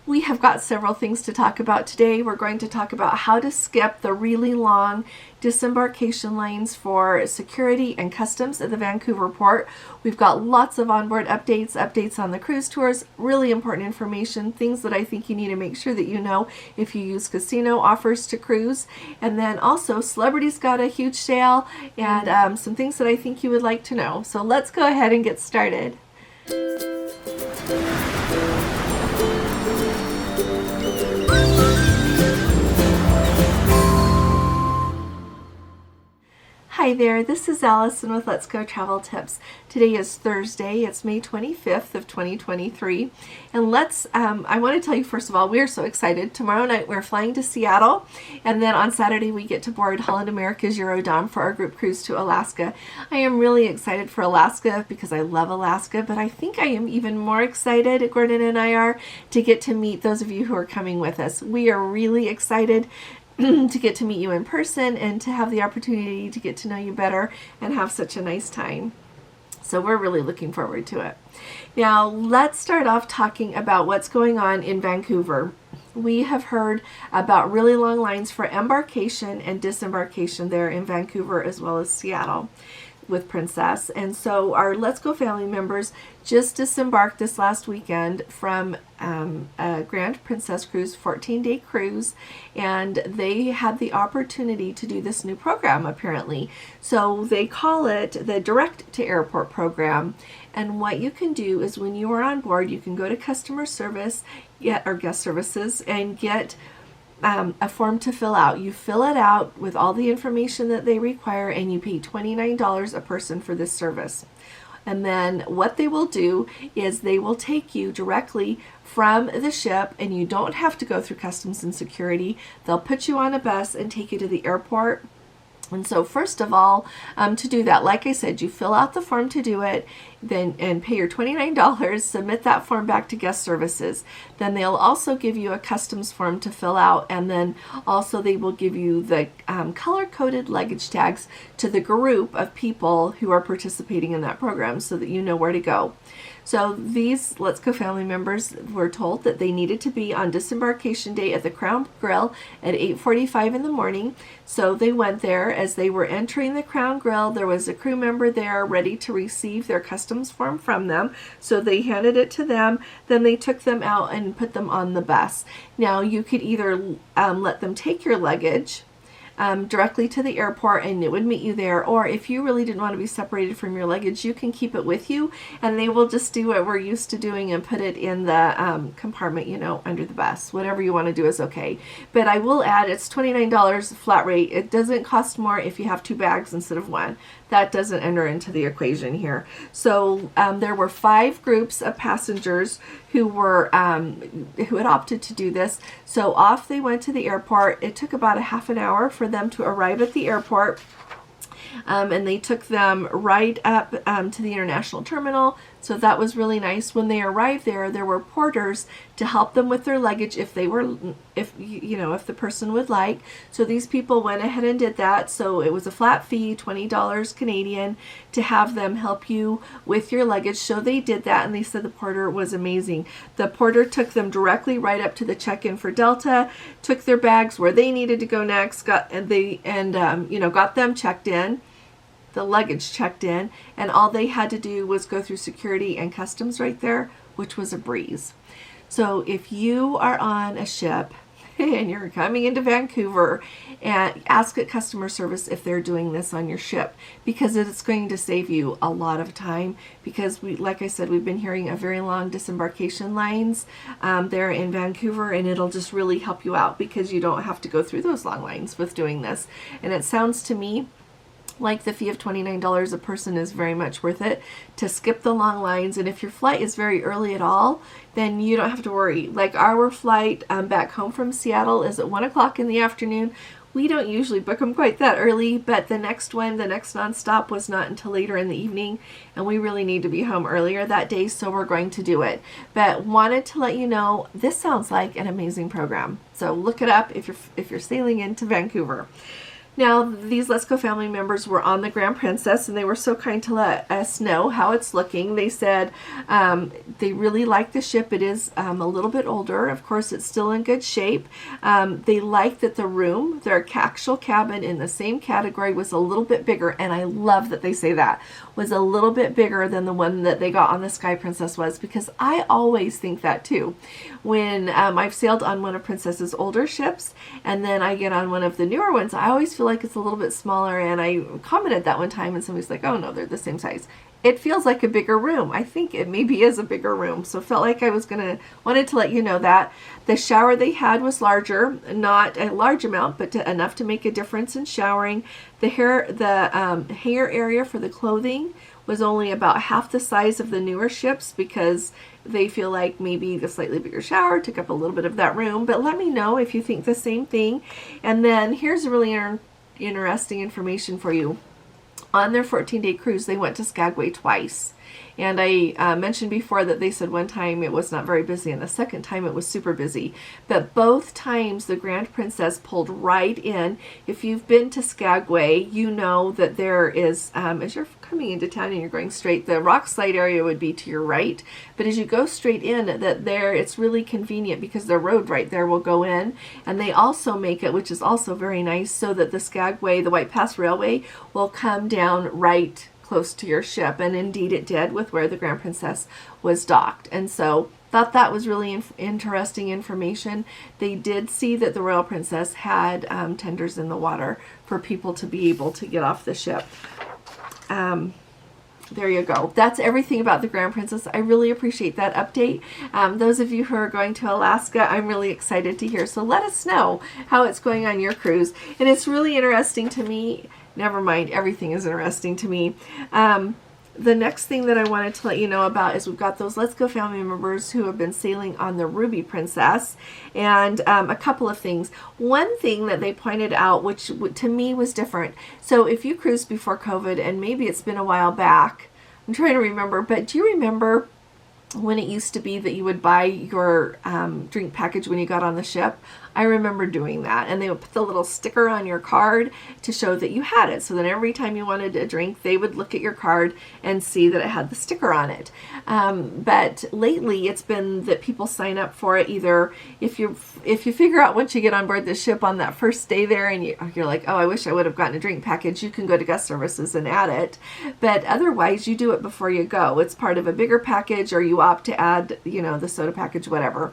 We have got several things to talk about today. We're going to talk about how to skip the really long disembarkation lines for security and customs at the Vancouver port. We've got lots of onboard updates on the cruise tours, really important information, things that I think you need to make sure that you know if you use casino offers to cruise. And then also Celebrity's got a huge sale and some things that I think you would like to know. So let's go ahead and get started. Hi there, this is Allison with Let's Go Travel Tips. Today is Thursday, it's May 25th of 2023, and I want to tell you first of all, we are so excited. Tomorrow night we're flying to Seattle, and then on Saturday we get to board Holland America's Eurodom for our group cruise to Alaska. I am really excited for Alaska because I love Alaska, but I think I am even more excited, Gordon and I are, to get to meet those of you who are coming with us. We are really excited to get to meet you in person and to have the opportunity to get to know you better and have such a nice time. So we're really looking forward to it. Now let's start off talking about what's going on in Vancouver. We have heard about really long lines for embarkation and disembarkation there in Vancouver as well as Seattle with Princess. And so our Let's Go family members just disembarked this last weekend from a Grand Princess cruise, 14-day cruise, and they had the opportunity to do this new program apparently. So they call it the Direct to Airport program. And what you can do is when you are on board, you can go to customer service or guest services and get a form to fill out. You fill it out with all the information that they require and you pay $29 a person for this service. And then what they will do is they will take you directly from the ship and you don't have to go through customs and security. They'll put you on a bus and take you to the airport. And so first of all, to do that, like I said, you fill out the form to do it, then and pay your $29, submit that form back to guest services. Then they'll also give you a customs form to fill out, and then also they will give you the color-coded luggage tags to the group of people who are participating in that program so that you know where to go. So these Let's Go family members were told that they needed to be on disembarkation day at the Crown Grill at 8:45 in the morning. So they went there. As they were entering the Crown Grill, there was a crew member there ready to receive their customs form from them. So they handed it to them. Then they took them out and put them on the bus. Now you could either let them take your luggage directly to the airport and it would meet you there, or if you really didn't want to be separated from your luggage, you can keep it with you and they will just do what we're used to doing and put it in the compartment, you know, under the bus. Whatever you want to do is okay. But I will add, it's $29 flat rate. It doesn't cost more if you have 2 bags instead of 1. That doesn't enter into the equation here. So there were 5 groups of passengers who were who had opted to do this. So off they went to the airport. It took about a half an hour for them to arrive at the airport. And they took them right up to the international terminal. So that was really nice. When they arrived there, there were porters to help them with their luggage if the person would like. So these people went ahead and did that. So it was a flat fee, $20 Canadian, to have them help you with your luggage. So they did that, and they said the porter was amazing. The porter took them directly right up to the check-in for Delta, took their bags where they needed to go next, got them checked in, the luggage checked in, and all they had to do was go through security and customs right there, which was a breeze. So if you are on a ship and you're coming into Vancouver, and ask at customer service if they're doing this on your ship, because it's going to save you a lot of time, because like I said, we've been hearing of very long disembarkation lines there in Vancouver, and it'll just really help you out because you don't have to go through those long lines with doing this. And it sounds to me like the fee of $29 a person is very much worth it to skip the long lines. And if your flight is very early at all, then you don't have to worry. Like our flight back home from Seattle is at 1 o'clock in the afternoon. We don't usually book them quite that early, but the next nonstop was not until later in the evening, and we really need to be home earlier that day, so we're going to do it. But wanted to let you know, this sounds like an amazing program. So look it up if you're sailing into Vancouver. Now, these Let's Go family members were on the Grand Princess, and they were so kind to let us know how it's looking. They said they really like the ship. It is a little bit older. Of course, it's still in good shape. They like that the room, their actual cabin in the same category, was a little bit bigger, and I love that they say that, was a little bit bigger than the one that they got on the Sky Princess was, because I always think that too. When I've sailed on one of Princess's older ships, and then I get on one of the newer ones, I always feel like it's a little bit smaller, and I commented that one time, and somebody's like, oh no, they're the same size. It feels like a bigger room. I think it maybe is a bigger room, so felt like I was wanted to let you know that. The shower they had was larger, not a large amount, but enough to make a difference in showering. The hanger area for the clothing was only about half the size of the newer ships, because they feel like maybe the slightly bigger shower took up a little bit of that room. But let me know if you think the same thing. And then here's really interesting information for you. On their 14-day cruise, they went to Skagway twice. And I mentioned before that they said one time it was not very busy, and the second time it was super busy. But both times the Grand Princess pulled right in. If you've been to Skagway, you know that there is, as you're coming into town and you're going straight, the rock slide area would be to your right. But as you go straight in, it's really convenient, because the road right there will go in. And they also make it, which is also very nice, so that the Skagway, the White Pass Railway, will come down right close to your ship, and indeed it did with where the Grand Princess was docked. And so thought that was really interesting information. They did see that the Royal Princess had tenders in the water for people to be able to get off the ship. There you go. That's everything about the Grand Princess. I really appreciate that update. Those of you who are going to Alaska, I'm really excited to hear. So let us know how it's going on your cruise. And it's really interesting to me. Never mind, everything is interesting to me. The next thing that I wanted to let you know about is we've got those Let's Go family members who have been sailing on the Ruby Princess, and a couple of things. One thing that they pointed out, which to me was different. So if you cruised before COVID, and maybe it's been a while back, I'm trying to remember, but do you remember when it used to be that you would buy your drink package when you got on the ship? I remember doing that, and they would put the little sticker on your card to show that you had it. So then every time you wanted a drink, they would look at your card and see that it had the sticker on it. But lately, it's been that people sign up for it either if you figure out once you get on board the ship on that first day there, and you're like, oh, I wish I would have gotten a drink package. You can go to guest services and add it. But otherwise, you do it before you go. It's part of a bigger package, or you opt to add, the soda package, whatever.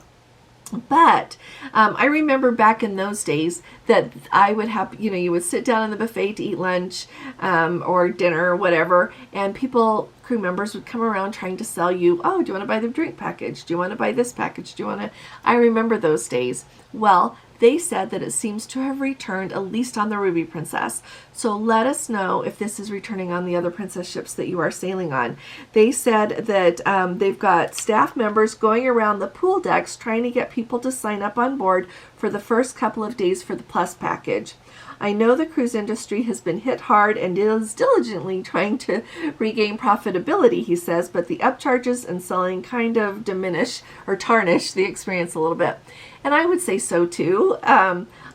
But I remember back in those days that I would have, you would sit down in the buffet to eat lunch or dinner or whatever, and crew members would come around trying to sell you, oh, do you want to buy the drink package? Do you want to buy this package? I remember those days. Well, they said that it seems to have returned, at least on the Ruby Princess. So let us know if this is returning on the other Princess ships that you are sailing on. They said that they've got staff members going around the pool decks trying to get people to sign up on board for the first couple of days for the Plus package. I know the cruise industry has been hit hard and is diligently trying to regain profitability, he says, but the upcharges and selling kind of diminish or tarnish the experience a little bit. And I would say so too.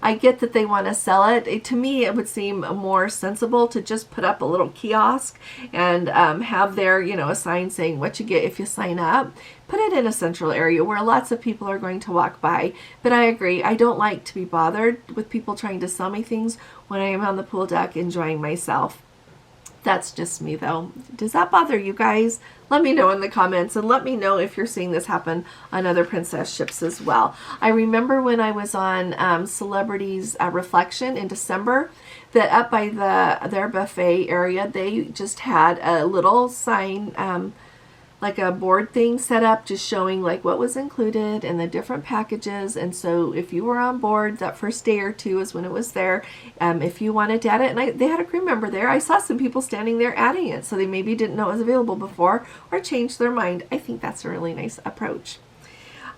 I get that they want to sell it. To me, it would seem more sensible to just put up a little kiosk and have there, a sign saying what you get if you sign up. Put it in a central area where lots of people are going to walk by. But I agree, I don't like to be bothered with people trying to sell me things when I am on the pool deck enjoying myself. That's just me though. Does that bother you guys? Let me know in the comments, and let me know if you're seeing this happen on other Princess ships as well. I remember when I was on Celebrities Reflection in December, that up by their buffet area, they just had a little sign, like a board thing set up, just showing like what was included and the different packages. And so if you were on board that first day or two is when it was there, if you wanted to add it, and they had a crew member there, I saw some people standing there adding it, so they maybe didn't know it was available before or changed their mind. I think that's a really nice approach.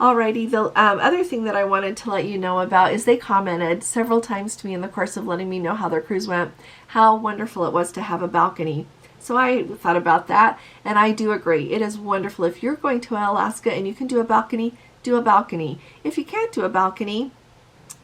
Alrighty, the other thing that I wanted to let you know about is they commented several times to me in the course of letting me know how their cruise went, how wonderful it was to have a balcony. So I thought about that, and I do agree. It is wonderful. If you're going to Alaska and you can do a balcony, do a balcony. If you can't do a balcony,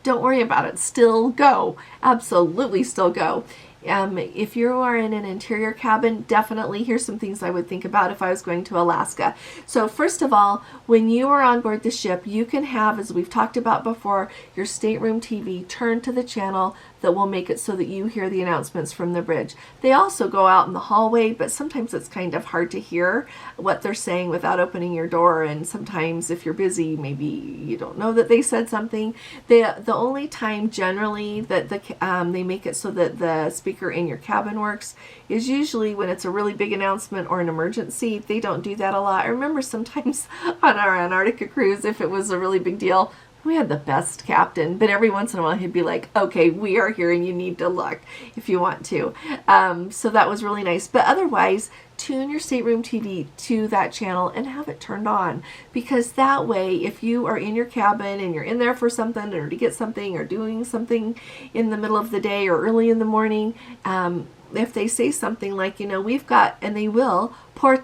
don't worry about it. Still go. Absolutely still go. If you are in an interior cabin, definitely here's some things I would think about if I was going to Alaska. So first of all, when you are on board the ship, you can have, as we've talked about before, your stateroom TV turned to the channel that will make it so that you hear the announcements from the bridge. They also go out in the hallway, but sometimes it's kind of hard to hear what they're saying without opening your door, and sometimes if you're busy, maybe you don't know that they said something. The only time generally that they make it so that the speaker in your cabin works is usually when it's a really big announcement or an emergency. They don't do that a lot. I remember sometimes on our Antarctica cruise, if it was a really big deal, we had the best captain, but every once in a while he'd be like, okay, we are here and you need to look if you want to. So that was really nice. But otherwise, tune your stateroom TV to that channel and have it turned on, because that way, if you are in your cabin and you're in there for something or to get something or doing something in the middle of the day or early in the morning, if they say something like, we've got, and they will,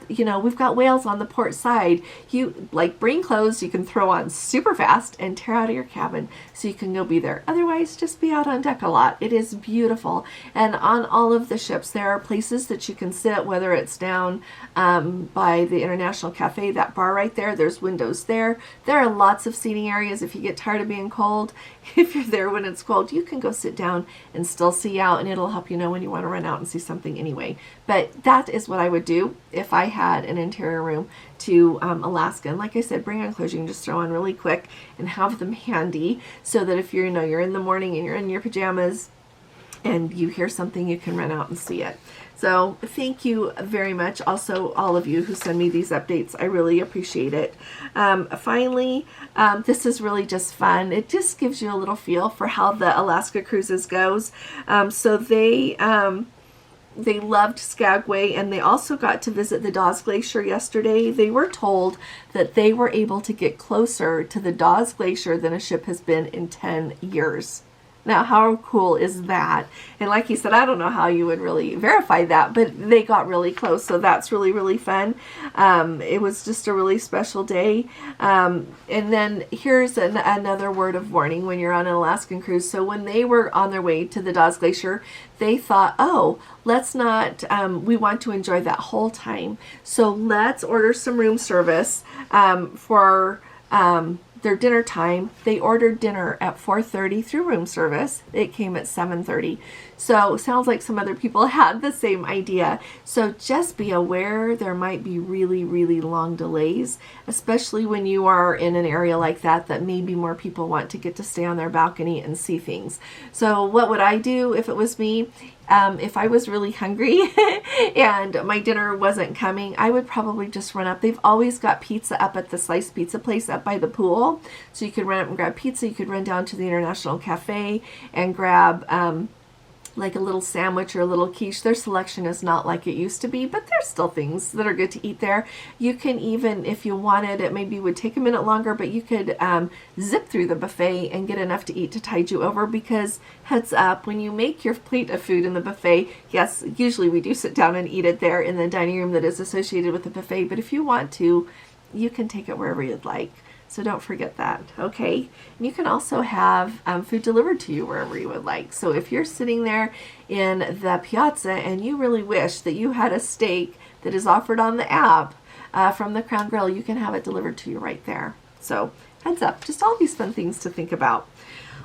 we've got whales on the port side, you bring clothes you can throw on super fast and tear out of your cabin so you can go be there. Otherwise, just be out on deck a lot. It is beautiful. And on all of the ships, there are places that you can sit, whether it's down by the International Cafe, that bar right there, there's windows there. There are lots of seating areas. If you get tired of being cold, if you're there when it's cold, you can go sit down and still see out, and it'll help you know when you want to run out and see something anyway. But that is what I would do if I had an interior room to Alaska. And like I said, bring on clothes you can just throw on really quick and have them handy, so that if you're in the morning and you're in your pajamas and you hear something, you can run out and see it. So thank you very much. Also, all of you who send me these updates, I really appreciate it. Finally, this is really just fun. It just gives you a little feel for how the Alaska cruises goes. So they loved Skagway, and they also got to visit the Dawes Glacier yesterday. They were told that they were able to get closer to the Dawes Glacier than a ship has been in 10 years. Now, how cool is that? And like he said, I don't know how you would really verify that, but they got really close, so that's really, really fun. It was just a really special day. And then here's another word of warning when you're on an Alaskan cruise. So when they were on their way to the Dawes Glacier, they thought, oh, let's not, we want to enjoy that whole time. So let's order some room service for their dinner time. They ordered dinner at 4:30 through room service. It came at 7:30. So sounds like some other people had the same idea. So just be aware there might be really, really long delays, especially when you are in an area like that maybe more people want to get to stay on their balcony and see things. So what would I do if it was me? If I was really hungry and my dinner wasn't coming, I would probably just run up. They've always got pizza up at the sliced pizza place up by the pool. So you could run up and grab pizza. You could run down to the International Cafe and grab like a little sandwich or a little quiche. Their selection is not like it used to be, but there's still things that are good to eat there. You can even, if you wanted, it maybe would take a minute longer, but you could zip through the buffet and get enough to eat to tide you over, because heads up, when you make your plate of food in the buffet, yes, usually we do sit down and eat it there in the dining room that is associated with the buffet, but if you want to, you can take it wherever you'd like. So don't forget that, okay? And you can also have food delivered to you wherever you would like. So if you're sitting there in the piazza and you really wish that you had a steak that is offered on the app from the Crown Grill, you can have it delivered to you right there. So heads up, just all these fun things to think about.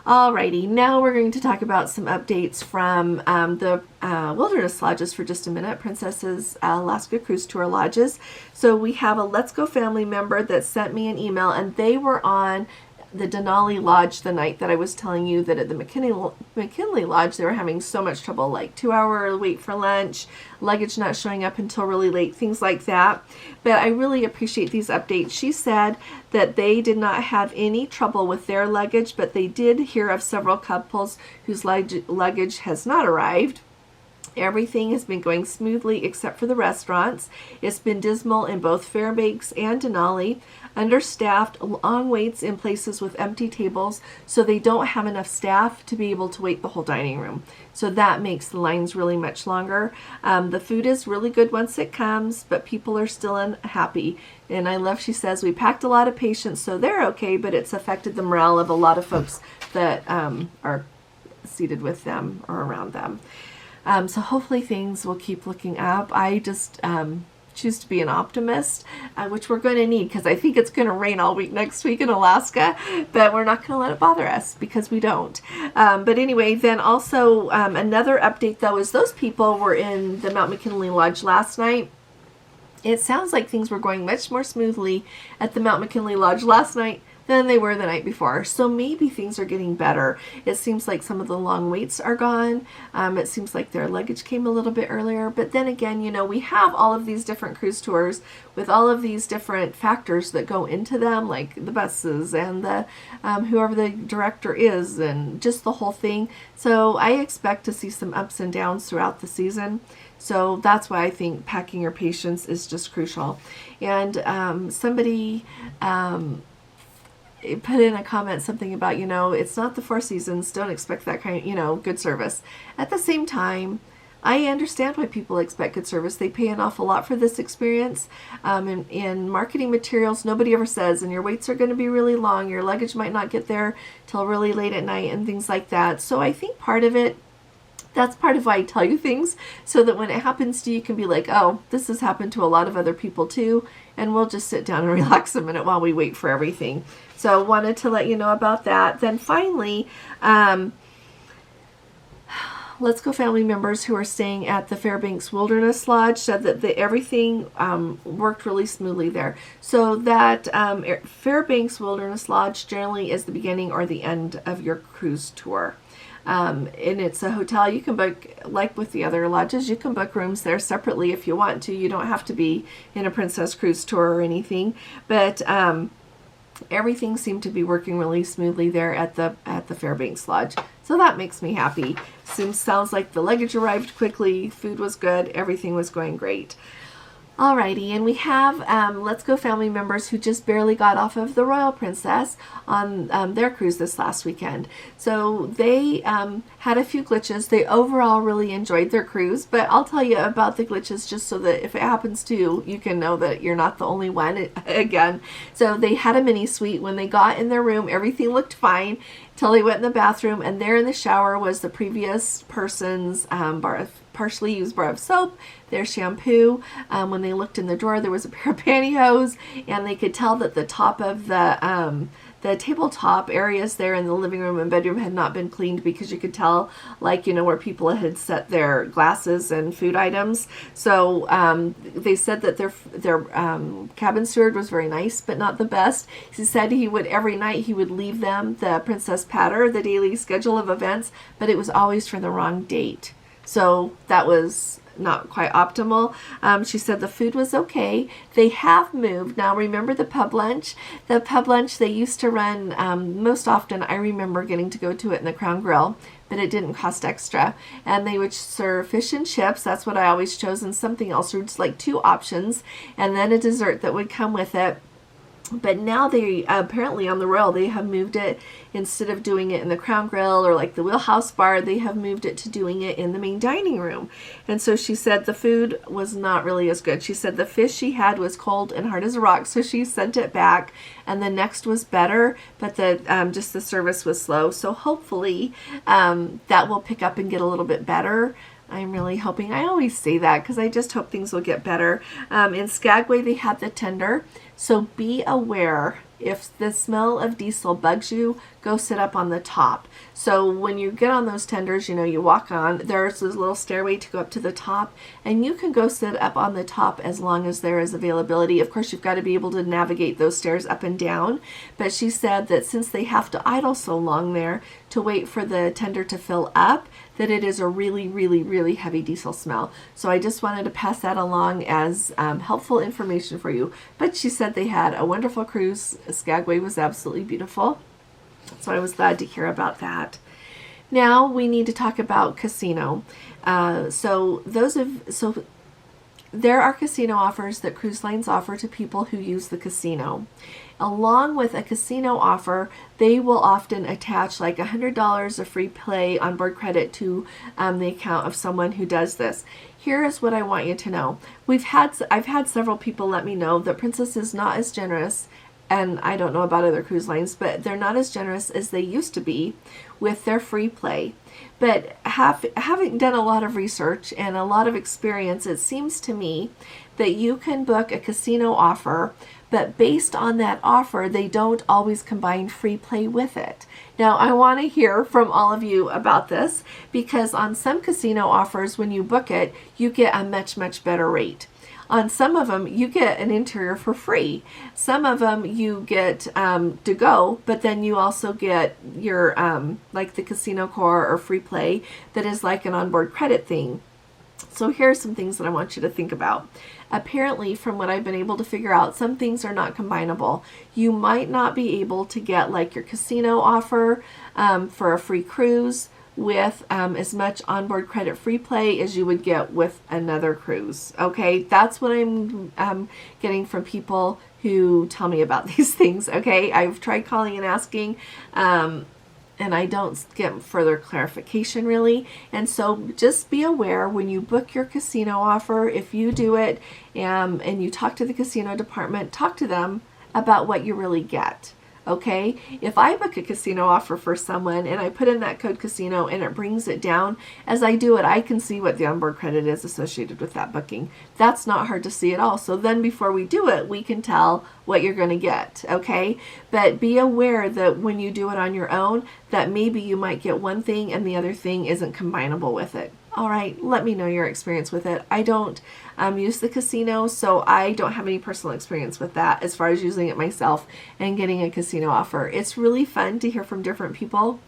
Alrighty, now we're going to talk about some updates from the Wilderness Lodges for just a minute, Princess's Alaska Cruise Tour Lodges. So we have a Let's Go family member that sent me an email, and they were on the Denali Lodge the night that I was telling you that at the McKinley Lodge they were having so much trouble, like 2-hour wait for lunch, luggage not showing up until really late, things like that. But I really appreciate these updates. She said that they did not have any trouble with their luggage, but they did hear of several couples whose luggage has not arrived. Everything has been going smoothly except for the restaurants. It's been dismal in both Fairbanks and Denali. Understaffed, long waits in places with empty tables, so they don't have enough staff to be able to wait the whole dining room. So that makes the lines really much longer. The food is really good once it comes, but people are still unhappy. And I love, she says, we packed a lot of patients, so they're okay, but it's affected the morale of a lot of folks that are seated with them or around them. So hopefully things will keep looking up. I just choose to be an optimist, which we're going to need because I think it's going to rain all week next week in Alaska, but we're not going to let it bother us because we don't. But anyway, then also another update though is those people were in the Mount McKinley Lodge last night. It sounds like things were going much more smoothly at the Mount McKinley Lodge last night than they were the night before. So maybe things are getting better. It seems like some of the long waits are gone. It seems like their luggage came a little bit earlier. But then again, you know, we have all of these different cruise tours with all of these different factors that go into them, like the buses and the whoever the director is and just the whole thing. So I expect to see some ups and downs throughout the season. So that's why I think packing your patience is just crucial. And somebody put in a comment something about, you know, it's not the Four Seasons, don't expect that kind of, you know, good service. At the same time, I understand why people expect good service. They pay an awful lot for this experience. In marketing materials, nobody ever says, and your waits are going to be really long, your luggage might not get there till really late at night and things like that. So I think part of it, that's part of why I tell you things, so that when it happens to you, you can be like, oh, this has happened to a lot of other people too, and we'll just sit down and relax a minute while we wait for everything. So wanted to let you know about that. Then finally, Let's Go family members who are staying at the Fairbanks Wilderness Lodge said that everything worked really smoothly there. So that Fairbanks Wilderness Lodge generally is the beginning or the end of your cruise tour. And it's a hotel you can book, like with the other lodges, you can book rooms there separately if you want to. You don't have to be in a Princess Cruise tour or anything, but everything seemed to be working really smoothly there at the Fairbanks Lodge. So that makes me happy. Sounds like the luggage arrived quickly, food was good, everything was going great. Alrighty, and we have Let's Go family members who just barely got off of the Royal Princess on their cruise this last weekend. So they had a few glitches. They overall really enjoyed their cruise, but I'll tell you about the glitches just so that if it happens to you, you can know that you're not the only one again. So they had a mini suite. When they got in their room, everything looked fine until they went in the bathroom, and there in the shower was the previous person's partially used bar of soap, their shampoo. When they looked in the drawer, there was a pair of pantyhose, and they could tell that the top of the tabletop areas there in the living room and bedroom had not been cleaned, because you could tell, like, you know, where people had set their glasses and food items. So they said that their cabin steward was very nice, but not the best. He said every night he would leave them the Princess Patter, the daily schedule of events, but it was always for the wrong date. So that was not quite optimal. She said the food was okay. They have moved. Now remember the pub lunch? The pub lunch they used to run most often, I remember getting to go to it in the Crown Grill, but it didn't cost extra. And they would serve fish and chips. That's what I always chose, and something else, or just like 2 options, and then a dessert that would come with it. But now they apparently on the Royal, they have moved it, instead of doing it in the Crown Grill or like the Wheelhouse Bar, they have moved it to doing it in the main dining room. And so she said the food was not really as good. She said the fish she had was cold and hard as a rock, so she sent it back, and the next was better, but just the service was slow. So hopefully that will pick up and get a little bit better. I'm really hoping. I always say that because I just hope things will get better. In Skagway, they had the tender. So be aware, if the smell of diesel bugs you, go sit up on the top. So when you get on those tenders, you know, you walk on, there's this little stairway to go up to the top, and you can go sit up on the top as long as there is availability. Of course, you've got to be able to navigate those stairs up and down. But she said that since they have to idle so long there to wait for the tender to fill up, that it is a really, really, really heavy diesel smell. So I just wanted to pass that along as helpful information for you. But she said they had a wonderful cruise. Skagway was absolutely beautiful. So I was glad to hear about that. Now we need to talk about casino. So there are casino offers that cruise lines offer to people who use the casino. Along with a casino offer, they will often attach like $100 of free play onboard credit to the account of someone who does this. Here is what I want you to know. I've had several people let me know that Princess is not as generous, and I don't know about other cruise lines, but they're not as generous as they used to be with their free play. But having done a lot of research and a lot of experience, it seems to me that you can book a casino offer, but based on that offer, they don't always combine free play with it. Now, I want to hear from all of you about this, because on some casino offers, when you book it, you get a much, much better rate. On some of them, you get an interior for free. Some of them you get to go, but then you also get your, like the casino core or free play that is like an onboard credit thing. So here are some things that I want you to think about. Apparently, from what I've been able to figure out, some things are not combinable. You might not be able to get like your casino offer for a free cruise with as much onboard credit free play as you would get with another cruise. Okay, that's what I'm getting from people who tell me about these things. Okay, I've tried calling and asking, and I don't get further clarification really. And so just be aware when you book your casino offer, if you do it and you talk to the casino department, talk to them about what you really get. Okay, if I book a casino offer for someone and I put in that code casino and it brings it down, as I do it, I can see what the onboard credit is associated with that booking. That's not hard to see at all. So then before we do it, we can tell what you're going to get. Okay, but be aware that when you do it on your own, that maybe you might get one thing and the other thing isn't combinable with it. All right, let me know your experience with it. I don't use the casino, so I don't have any personal experience with that as far as using it myself and getting a casino offer. It's really fun to hear from different people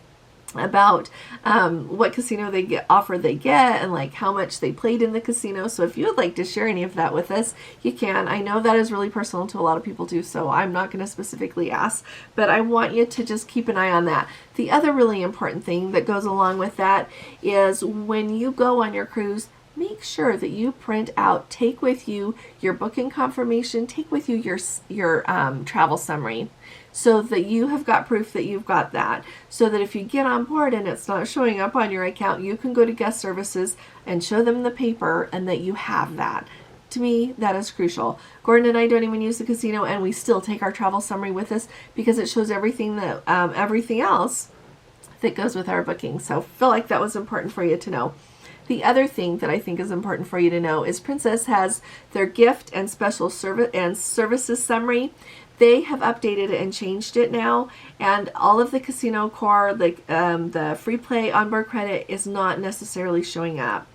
about what casino they get and like how much they played in the casino. So if you would like to share any of that with us, you can. I know that is really personal to a lot of people too, so I'm not going to specifically ask, but I want you to just keep an eye on that. The other really important thing that goes along with that is when you go on your cruise, make sure that you print out, take with you your booking confirmation, take with you your travel summary, so that you have got proof that you've got that. So that if you get on board and it's not showing up on your account, you can go to guest services and show them the paper and that you have that. To me, that is crucial. Gordon and I don't even use the casino, and we still take our travel summary with us because it shows everything that everything else that goes with our booking. So feel like that was important for you to know. The other thing that I think is important for you to know is Princess has their gift and special services summary. They have updated it and changed it now, and all of the casino core, like the free play onboard credit, is not necessarily showing up.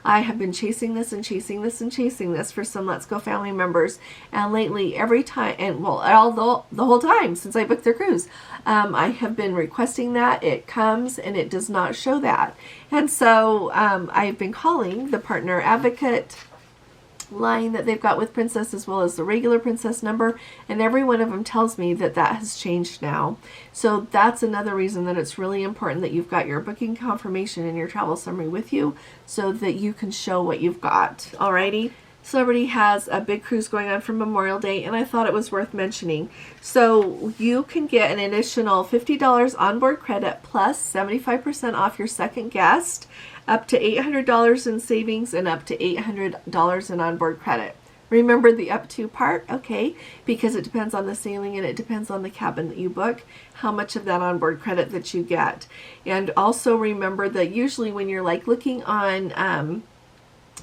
I have been chasing this and chasing this and chasing this for some Let's Go family members, and lately every time, and well, the whole time since I booked their cruise, I have been requesting that. It comes and it does not show that. And so I've been calling the partner advocate line that they've got with Princess, as well as the regular Princess number, and every one of them tells me that that has changed now. So that's another reason that it's really important that you've got your booking confirmation and your travel summary with you so that you can show what you've got. Alrighty. Celebrity has a big cruise going on for Memorial Day, and I thought it was worth mentioning. So you can get an additional $50 onboard credit plus 75% off your second guest, up to $800 in savings, and up to $800 in onboard credit. Remember the up to part, okay, because it depends on the sailing and it depends on the cabin that you book, how much of that onboard credit that you get. And also remember that usually when you're like looking on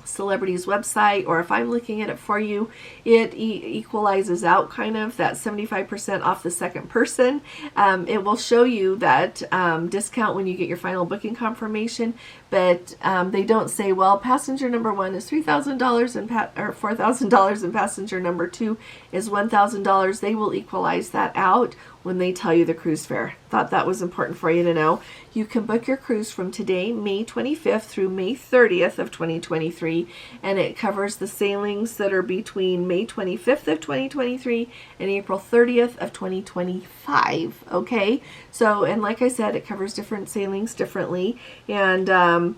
Celebrity's website, or if I'm looking at it for you, it equalizes out kind of that 75% off the second person. It will show you that discount when you get your final booking confirmation, but they don't say, well, passenger number 1 is $3,000 or $4,000 and passenger number 2 is $1,000. They will equalize that out when they tell you the cruise fare. Thought that was important for you to know. You can book your cruise from today, May 25th through May 30th of 2023, and it covers the sailings that are between May 25th of 2023 and April 30th of 2025. Okay, so, and like I said, it covers different sailings differently, and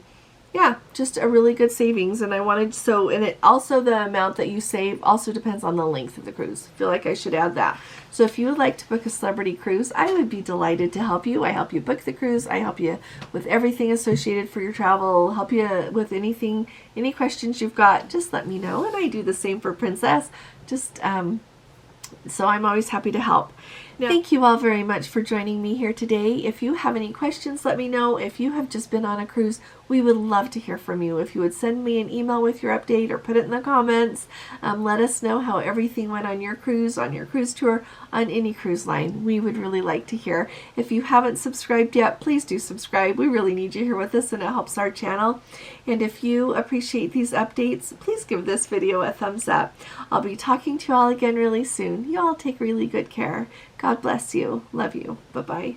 yeah, just a really good savings. And I wanted, so, and it also, the amount that you save also depends on the length of the cruise. I feel like I should add that. So if you would like to book a celebrity cruise, I would be delighted to help you. I help you book the cruise. I help you with everything associated for your travel, help you with anything, any questions you've got, just let me know. And I do the same for Princess. Just, so I'm always happy to help. Now, thank you all very much for joining me here today. If you have any questions, let me know. If you have just been on a cruise, we would love to hear from you. If you would send me an email with your update or put it in the comments, let us know how everything went on your cruise tour, on any cruise line. We would really like to hear. If you haven't subscribed yet, please do subscribe. We really need you here with us, and it helps our channel. And if you appreciate these updates, please give this video a thumbs up. I'll be talking to you all again really soon. You all take really good care. God bless you. Love you. Bye-bye.